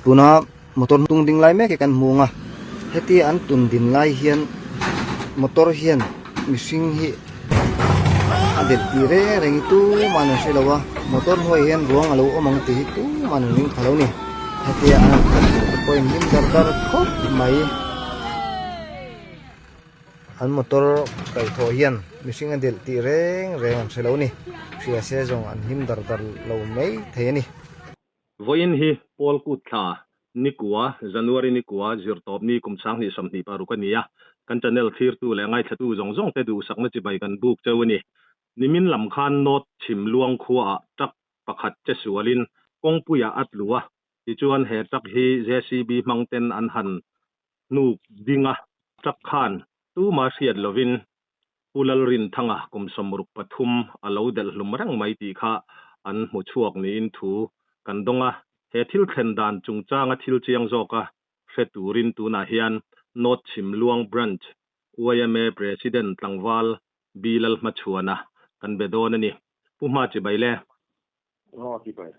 tuna motor tung ding lai me ke kan munga heti an tun din lai hian motor hian missing hi adel tire reng tu manu se lawa motor hoi hian ruang alo omang ti tu manu ning khalo ni heti an point nim dar khop mai an motor kai tho hian missing adel ti reng se lo ni sia se jong an him dar lo mai thei ni voin hi pol kut tha nikua january nikua zirtop ni kumchang ni samni paru kania kan channel thir tu le ngai thatu jong te du sakna chi bai kan buk chawani nimin lam khan not chim luang khuwa tak pakhat che sualin kongpuya atluwa ti chuan he tak hi JCB mountain an han nu dinga tak khan tu ma riat lovin pulal rin thanga kum samruk pathum alo del lumrang mai ti kha an mu chuak ni in thu kan donga he thil thlen dan chungchanga thil chiang zoka feturin tuna hian not chim luang branch YMA president tlangwal bilal machuana kan bedon ani puma chi baile ti bai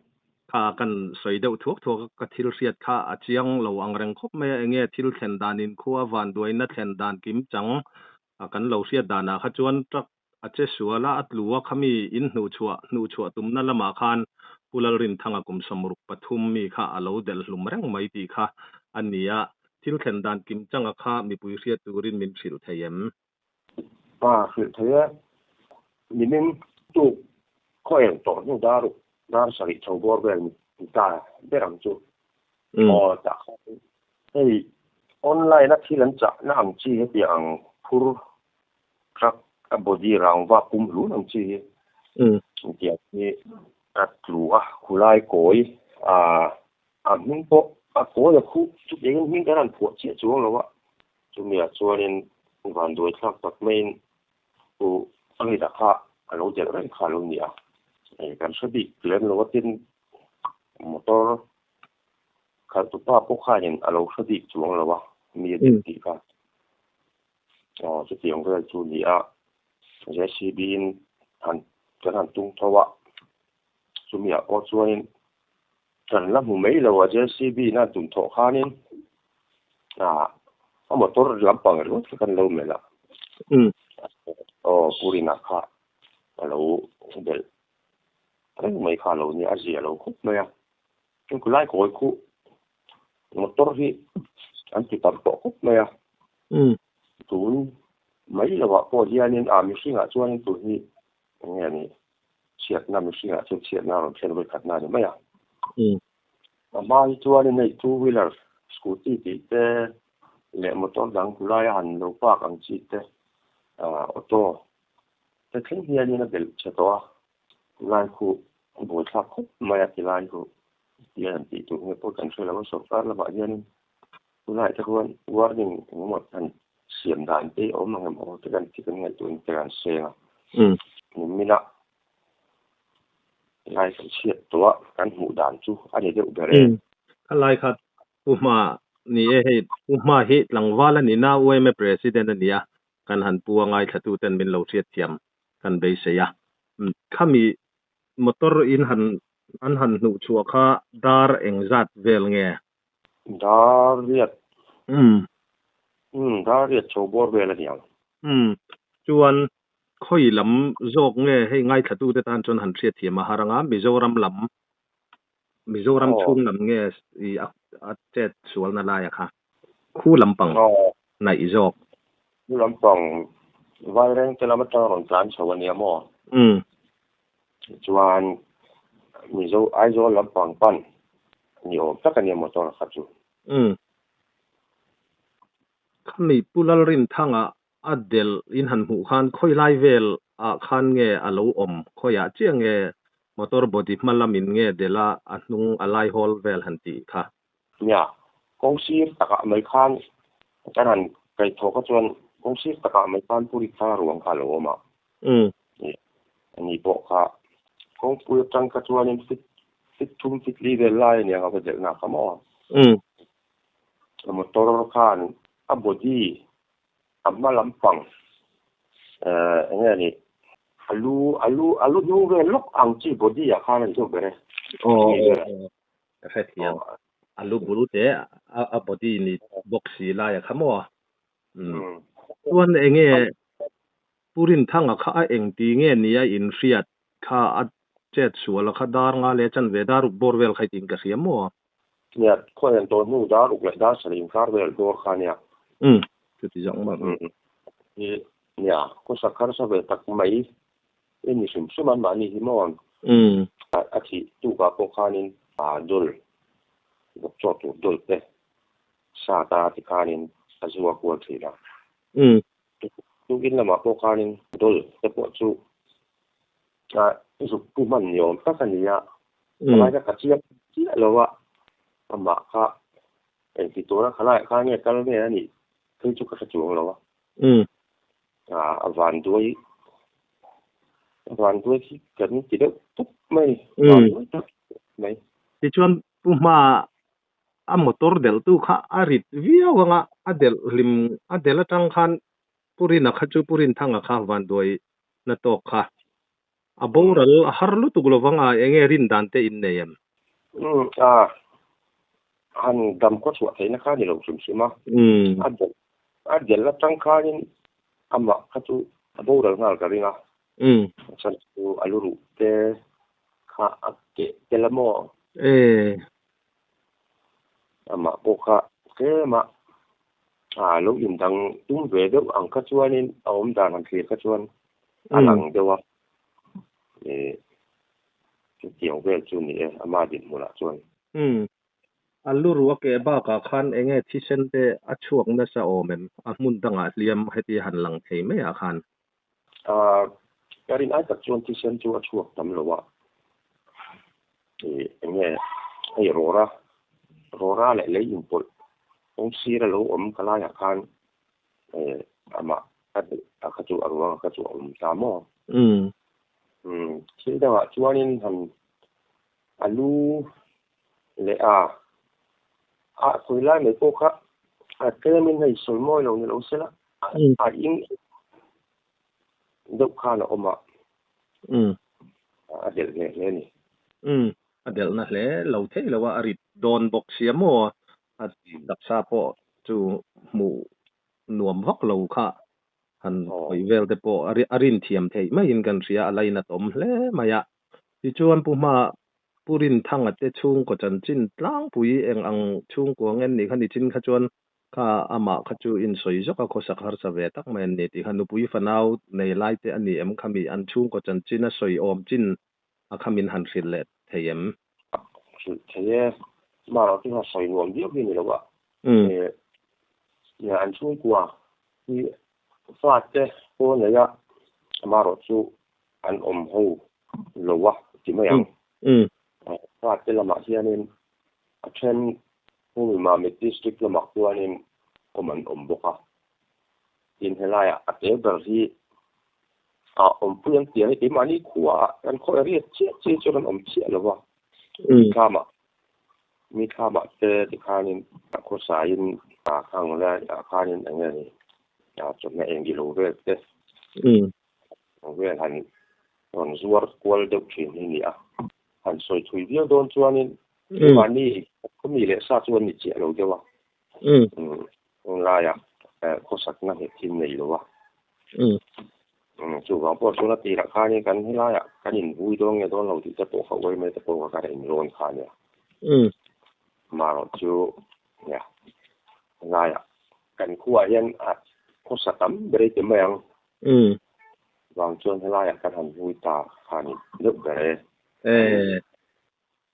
kha kan soideu thok ka thil riat kha achiang lo angreng khop me enge thil thlen danin khuwa van doina thlen dan kim chang kan lo riat dana kha chuan trak ache suala atluwa khami in hnu chua tumna lama khan pulal rin thanga kum samruk pathum mi kha alo del lumrang mai ti kha ania thil thlen dan kim changa kha mi pui riat turin min thil thayem thil thaya nimin tu khoeng to nu dar sari chobor bel ta berang chu ta ei online na thilan cha na ang chi he piang phur trak body rang wa kum lu nang chi tiak ni atluwa khulai koi min po ko ya khu chu de min kan pho che chuang lo wa chu mi a chuanin van doi thak tak main u ani da kha alo je rai kha lo ni a kan sabi plan lo tin motor kha tu pa po kha yin alo sabi chuang lo wa mi de ti ka chu tiang ga chu ni a JCB han kan tung thawa chu mi a o chuanin kan la mu mai lo wa JCB na tum tho khanin motor lampang ro kan lo mela purina kha alo del mai kha lo ni azia lo khop me ya ku lai ko ku motor hi anti tar to khop me ya tun mai lo wa po hianin mi singa chuan tu hi nge ni chiat na mi singa chu chiat na ro chen bai khat na ni me ya mai chuan nei two wheeler scooty ti te le motor dang ku lai han lo pa ang chi te auto te thing hianin na bel chato lai ku bo thak khop mai ti lai ku yan ti tu nge po kan chela so far la ba yan ku lai ta kon warning mo tan siam dan te o mang mo te kan ti kan ngai tu te kan se ni mina lai kan chiat to kan hu dan chu ani de ubere lai khat puma ni he puma hi tlangwala ni na OMA president ania kan han puangai thatu ten min lo riat thiam kan be se ya khami motor in han nu chua kha dar engzat vel nge dar riat chobor vel ania chuan khoi lam jok nge hei ngai thatu te tan chon han riat thiam haranga mizoram chung lam nge I a chet sual na la ya kha khu lampang nai jok khu lampang vai reng kilometer on plan chawani mo chuan mizo aizo lampang pan nio takani motor khachu khami pulal rin thanga adel in han hu khan khoi lai vel a khan nge alo om khoya chiang nge motor body malamin nge dela anung alai hol vel hanti kha nya kongsir taka mai khan kanan kai thoka chuan kongsir taka mai khan puri tha ruang kha lo ma ani bo kha kong pui tang ka chuan in fit thum fit li vel lai ne ga ba na ka mo motor khan a body amma lampang nge ni alu nu ve lok ang chi body ya khan jo bere ka thiam alu bulu te a body ni boxi la ya khamo tuan enge purin thanga kha a eng ti nge nia in riat kha a chet suala kha dar nga le chan ve dar borwel khai tin ka siamoเนี่ยค่อยตัวนู้ดารุกและดาสลิงคาร์เวลโดร์คาเนี่ยจุดที่จังมาเนี่ยก็สักครั้งสักเวตักไม่นี่สุ่มมันมานี่ฮิมอนอาทิตุกาโปคานินดลบจอตุดลเปซาตาติคานินอาจัวกัวทีละตุกินละมาโปคานินดลเตปจูสุกุมันโยมตักนี่ยอะไรก็กระเจี๊ยบแล้วว่าamma ka ki tora khala ka ne kal ne ni kai chu ka chu lo wa avan doi ki kan ti de tup mai mai ti chuan pu ma a motor del tu kha arit via wanga adel lim adela tang khan purin a khachu purin thanga kha van doi na to kha aboral harlu tu glowanga enge rin dan te in neyam han dam ko chu ai na kha ni lo sum sima adel la tang kha ni amma khachu aboral ngal ka ringa san tu aluru te kha akke telamo amma ko kha ke ma lo in dang tung ve de ang kha chuanin awm dan han thir kha chuan alang dewa tiang vel chu ni ama din mula chuan aluru ke ba ka khan enge thisen te achuak na sa omem a mun danga liam heti han lang thei me a khan karin ai tak chuan thisen chu achuak tam lowa enge ai rora le le impol ong sira lo om kala ya khan ama ka chu arwa ka chu om tamo sida wa chuanin han alu le khoi lai me ko kha ke min nei sol moi lo ni lo sela ing dok kha na oma adel le ni adel na le lo thei lo wa arit don box siamo at daksa po chu mu nuam hok lo kha han hoi vel te po arin thiam thei mai in kan ria alai na tom hle maya ti chuan pu ma purin thanga te chung ko chan chin tlang pui eng ang chung ko ngen ni khani chin kha chuan kha ama kha chu in soi zo ka khosa khar sa ve tak men ni ti khanu pui fanau nei lai te ani em khami an chung ko chan chin a soi om chin a khamin han hril let theyem theye ma ro ti ha soi nuam dio bi ni lo wa ya an chung kwa ni fa te ko ne ya ma ro chu an om ho lo wa ti ma yang fa te la ma hianin a chen hu ma me district la ma kuanin oman omboka in helaya ate ber hi om puan ti ai mani khuwa an kho ri che chuan om che lawa mi khama te ti khanin ko sain khang la khanin angani ya chona engi lo ve te ve han on zuar kwal de chin ni han soi thui dio don chuanin mani ko mi le sa chuan ni che lo dewa la ya ko sak na he tin nei lo wa chu wa po chu na ti ra kha ni kan hi la ya kan in hui dong nge don lo ti te po kha wei me te po ka in ron kha ne ma ro chu ya la ya kan khuwa yan ko sakam bre te mayang wang chuan la ya kan han hui ta kha ni le bre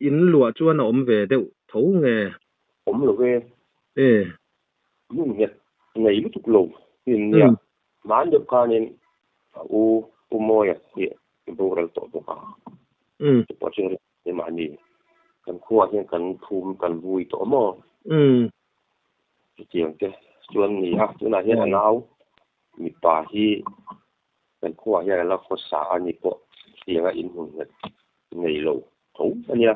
in lua chuan om ve deu tho nge om lo ve nun net nei lu tuk lo in ya man de kanin u moya ye boral to ka po chen ni mani kan khuwa hen kan thum kan vui to mo tiang ke chuan ni ha tuna he anau mi pa hi kan khuwa he la kho sa ani po tianga in hun nei lo tho ania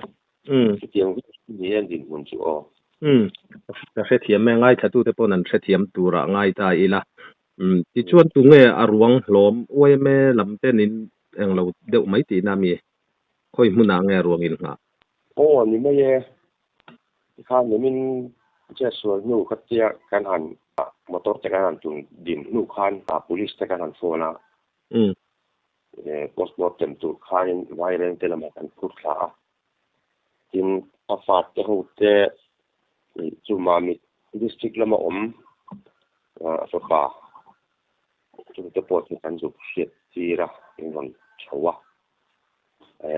tiang ni en din hun chu ta khe thiam me ngai thatu te pon an khe thiam tura ngai ta ila ti chuan tu nge arwang hlom oi me lam te nin eng lo deuh mai ti na mi khoi hmuna nge ruang in nga ni me ye ข้างนี้มันจะส่วนนู่ก็จะการหันมอเตอร์จะการหันจุงดินนู่ข้างpoliceจะการหันโฟนะpostmortem ตุข้างไว้เรื่องเตลมากันพูดขาจินอาฟาดจะหูเตจุมามิ district ละมาสปาจุจะปวดกันจุเสียทีละเป็นวันเช้า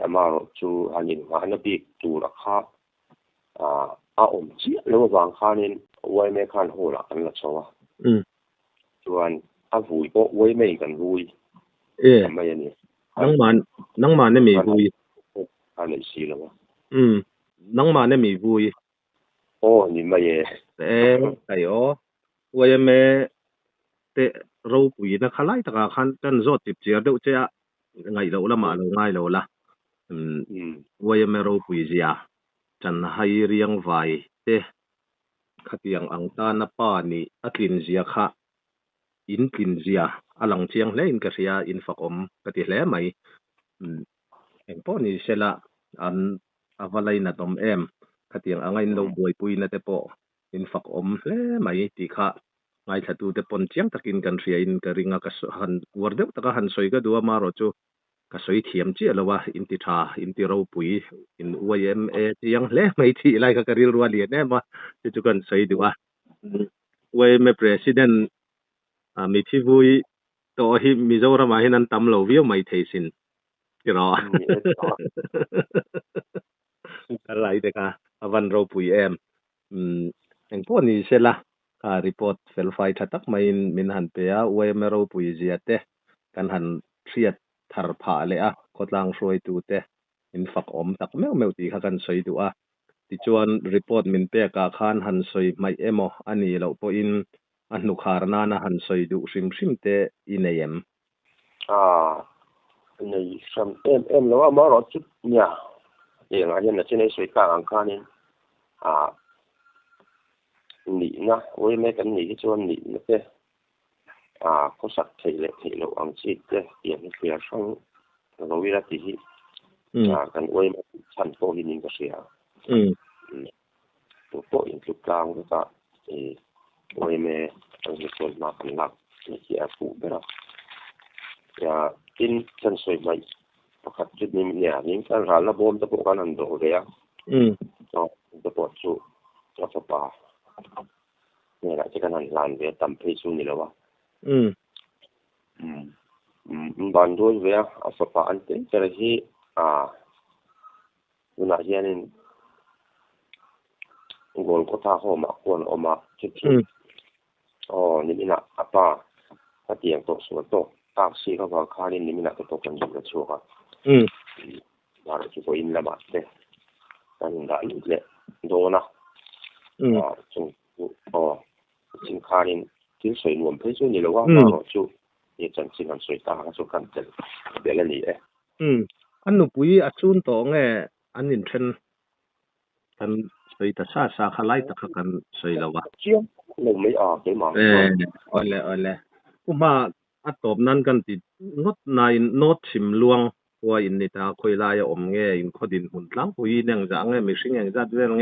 อามาจูอันนี้มาอันนี้จูราคาจีแล้วบางคันนี่ไว้ไม่คันโหละอันละชัวส่วนวุยก็ไว้ไม่กันวุยไม่ยันนี่นังมันเนี่ยมีวุยอันนี้สิแล้วนังมันเนี่ยมีวุยโอ้นี่ไม่ไอ้ไว้ไม่เตะเราปุยนะขลายตะคันกันจอดจิบเจียเดี๋ยวจะไงเราละมาเราง่ายเราละไว้ไม่เราปุยเสียจันให้เรียงไว้เตะขัดยังอังตาหน้าป้านี่อัดลินเสียค่ะอินกินเสียอลังเชียงเล่นก็เสียอินฝักกติเล่ไหมเอ็งป้อนี่เสละอันอวาไลนัดขัดยังอังไงเราบวยปุยนะเตป้ออินฝักเล่ไหมตีค่ะไงถ้าดูเตปนเชียงตะกินกันเสียอินกระริงก็หันวัดเดียวตะก็หันสวยก็ดูว่ามารอจูก็สวยเทียมเจี๋ยแล้วว่าอินติธาอินติเราปุยอินUIMAยังเล่ไม่ที่ไรก็กระริรัวเลียนเนี่ยมาจุกันสวยดูว่าUIMA presidentมีที่วุยตัวที่มิโซรามาให้นั้นตำเหลาวิวไม่เทสินกี่รออะไรเด็กวันเราปุยเอ็งพวกนี้เสร็จละรีพอร์ตเฟลไฟทัดตักไม่มินหันเปียUIMAเราปุยเสียเตะกันหันเสียดทาร์พาเลยกดลางช่วยตัวเตะอินฝักตักแมวตีข้ากันสวยตัวที่ชวนรีพอร์ตมินเปียกาขานหันสวยไม่อันนี้เราพออินอันนุขารนาหันสวยดูซิมเตะอินเอ็มในซัมแล้วว่ามารอจุดเนี่ยอย่างอันนี้นะที่ในสวยกลางอังคารนี่นี่นะไว้แม่กันนี่ที่ชวนนี่นะเต้เขาสักเทเลเราอังสิเต้อย่างนี้เสียช่องเราวิรัติที่กันไว้ชั้นโตหินินก็เสียตัวโตอย่างจุดกลางก็ไว้แม่ต้องมีคนมากันหลักในที่อาฟูไปแล้วกินชั้นสวยใหม่ประคับจุดนี้เนี่ยยิ่งการหาระบบตะโกกันอันโดเลยตะปอดสูวัสปาเนี่ยแหละที่กันลานเวตัมเพซูนี่แล้ววะบันด้วยเวอสปาอันเตจะได้ที่อุณาเฮียนินโกลก็ท่าหัวมาควรออกมาที่นี่นะป้าถ้าเตียงโตสวนโตตากซีเขาบอกค่านี่นี่นะโตกันอยู่กับชัวร์มาแล้วที่ก็อินละบาทเด้กันได้เลยโดนะจงสินค้านี่ที่สวยรวมเพื่อช่วยนี่แล้วว่ามาแล้วจู่เนี่ยจังสิมันสวยตาสุกันเจเดี๋ยวนี้อันนุปุยอัดซุนโตงอันนี้เช่นกันสวยแต่ซาคลายตะกันสวยแล้ววะเจียงลงไม่ออกได้มั้งอ่อนแล้วผมว่าอัตบนั้นกันติงดนายโนดชิมลวงว่าอินนี่ตาคุยลายอินขดินหุ่นหลังปุยเนี่ยจังไม่สิ่งอย่างจัดเรื่อง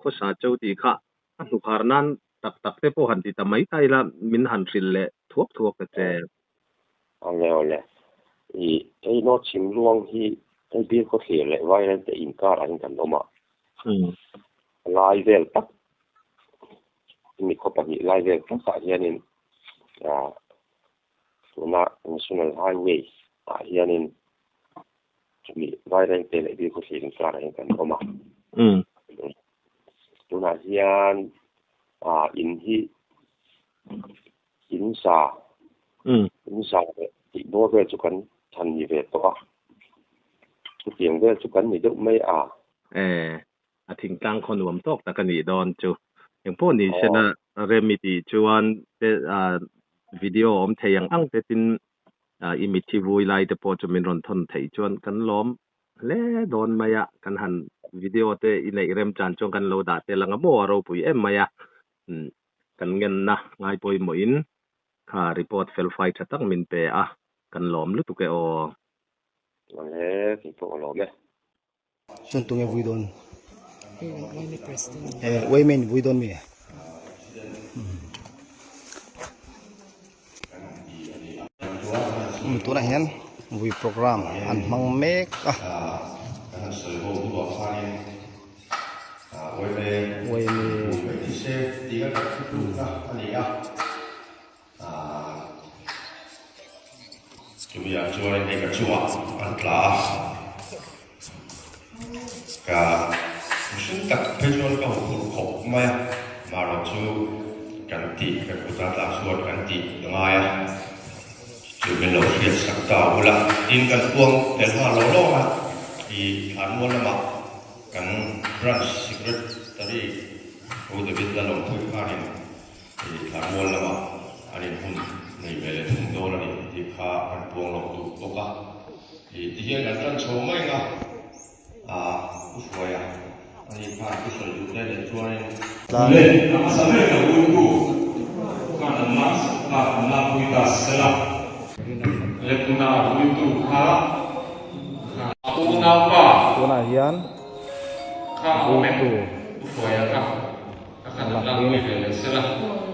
ข้อสาเจ้าตีค่ะอันทุกครั้งนั้นตักเตปหันติทำไมไทยละมินหันสิลเละทวกกระเจเอาแล้วแหละไอ้โนดชิมลวงที่ไอ้เบี้ยก็เขียนเลยไว้แล้วแต่อินการอะไรกันออกมาลายเวลตักมีข้อปฏิลายเวลตักเฮียนินตัวน่ะ National Highway เฮียนินจะมีไว้แล้วแต่เบี้ยก็เขียนการอะไรกันออกมาตัวน่ะเฮียนอินซาอีกบ่เวจุกันทันอยู่เวตัวเสียงเวจุกันนี่ดุไม่อาทิงกลางคนรวมตกตะกันนี่ดอนจูอย่างพวกนี้ชนะเรมิติจวนวิดีโอเทยังอังเตตินอิมิทิวุยไลเตปอจะมีรอนทนไทจวนกันล้อมเล่โดนมายะกันหันวิดีโอเตอินในเรมจานจงกันโลดาเตลังบ่เราปุยมายะกันเงินนะง่ายปุยหมอินค่ะรีพอร์ตเฟลไฟจะตั้งมินเปกันล้อมลุตุเกอวันนี้ที่พวกเราเนี่ยจนตรงนี้วุยโดน Wayne Preston. Waymen we don't me tu na hian we program an mang mek chúng ta joinในกระทรวงอันตรากับซึ่งตัดเพื่อนก็หุ่นขบไม่มาเราจูกันตีกับกุตาตาส่วนกันตียังไงจูเป็นเราเรียนสักดาวละดินกันพวงแต่ถ้าเราลงอ่ะที่ฐานวนละมากันรันสิกรตตรีโอ้เดวิดละลงทุกข้านี่ที่ฐานวนละมาอันนี้หุ่นในเวลาทุ่งโดนนี่ที่ข้ากันพวงลงตุกตกอ่ะที่เห็นกันรันโชว์ไม่งะผู้ช่วยอันนี้ข้าผู้ช่วยอยู่ได้เลยช่วยเล่นน้ำสมัยกับวุ้นกูข้าน้ำมันข้าน้ำพุทธศาสนาเล็กน้าวุ้นกูข้าปูน้าป้า tu na hian ข้าเอาแม่ผู้ช่วยข้าข้าน้ำมันไม่เลยเสร็จแล้ว